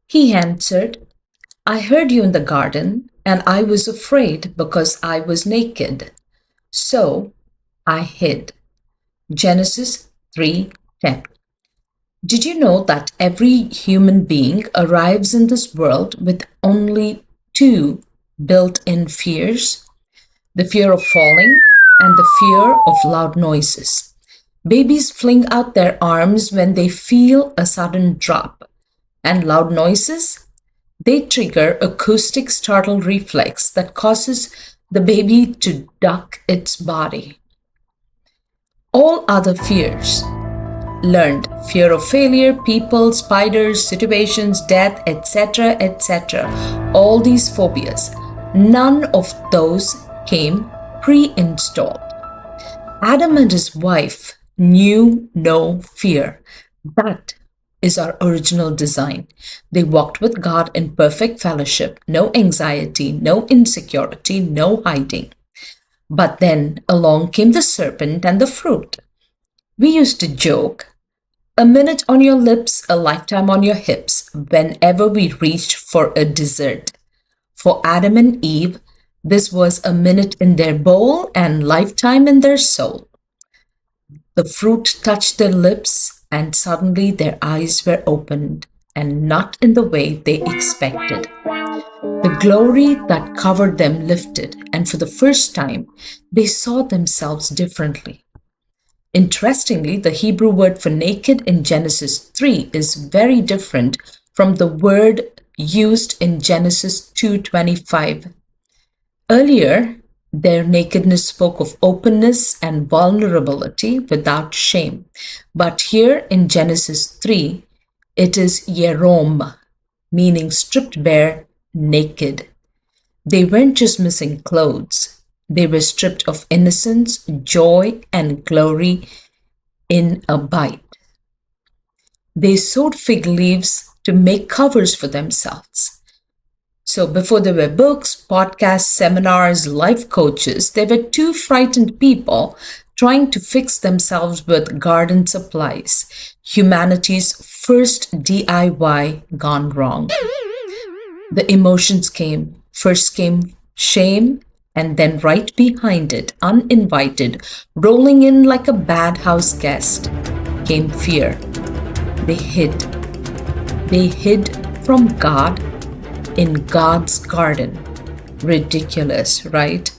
He answered, I heard you in the garden, and I was afraid because I was naked. So I hid. Genesis 3:10. Did you know that every human being arrives in this world with only two built-in fears? The fear of falling and the fear of loud noises. Babies fling out their arms when they feel a sudden drop, and loud noises? They trigger acoustic startle reflex that causes the baby to duck its body. All other fears learned fear of failure, people, spiders, situations, death, etc., etc. All these phobias, none of those came pre-installed. Adam and his wife knew no fear. That is our original design. They walked with God in perfect fellowship, no anxiety, no insecurity, no hiding. But then along came the serpent and the fruit. We used to joke, a minute on your lips, a lifetime on your hips, whenever we reached for a dessert. For Adam and Eve, this was a minute in their bowl and lifetime in their soul. The fruit touched their lips, and suddenly their eyes were opened, and not in the way they expected. The glory that covered them lifted, and for the first time, they saw themselves differently. Interestingly, the Hebrew word for naked in Genesis 3 is very different from the word used in Genesis 2:25. Earlier, their nakedness spoke of openness and vulnerability without shame. But here in Genesis 3, it is yerom, meaning stripped bare, naked. They weren't just missing clothes. They were stripped of innocence, joy, and glory in a bite. They sewed fig leaves to make covers for themselves. So before there were books, podcasts, seminars, life coaches, there were two frightened people trying to fix themselves with garden supplies. Humanity's first DIY gone wrong. The emotions came. First came shame, and then right behind it, uninvited, rolling in like a bad house guest, came fear. They hid. They hid from God in God's garden. Ridiculous, right?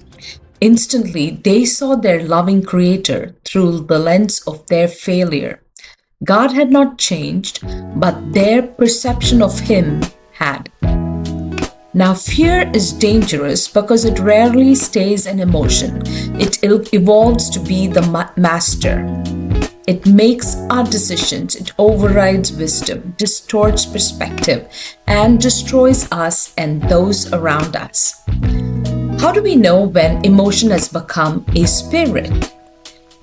Instantly, they saw their loving Creator through the lens of their failure. God had not changed, but their perception of Him had. Now, fear is dangerous because it rarely stays an emotion. It evolves to be the master. It makes our decisions, it overrides wisdom, distorts perspective, and destroys us and those around us. How do we know when emotion has become a spirit?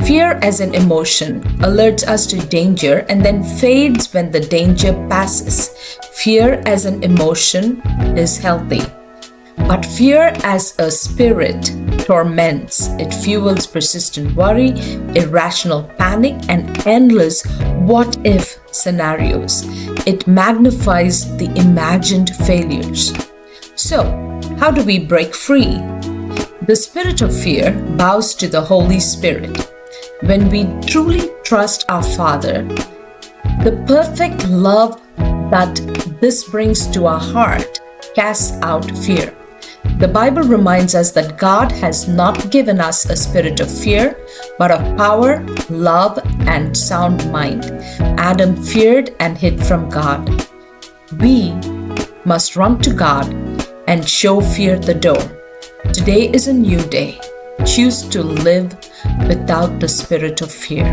Fear as an emotion alerts us to danger and then fades when the danger passes. Fear as an emotion is healthy. But fear as a spirit torments. It fuels persistent worry, irrational panic, and endless what-if scenarios. It magnifies the imagined failures. So, how do we break free? The spirit of fear bows to the Holy Spirit. When we truly trust our Father, the perfect love that this brings to our heart casts out fear. The Bible reminds us that God has not given us a spirit of fear, but of power, love, and sound mind. Adam feared and hid from God. We must run to God and show fear the door. Today is a new day. Choose to live without the spirit of fear.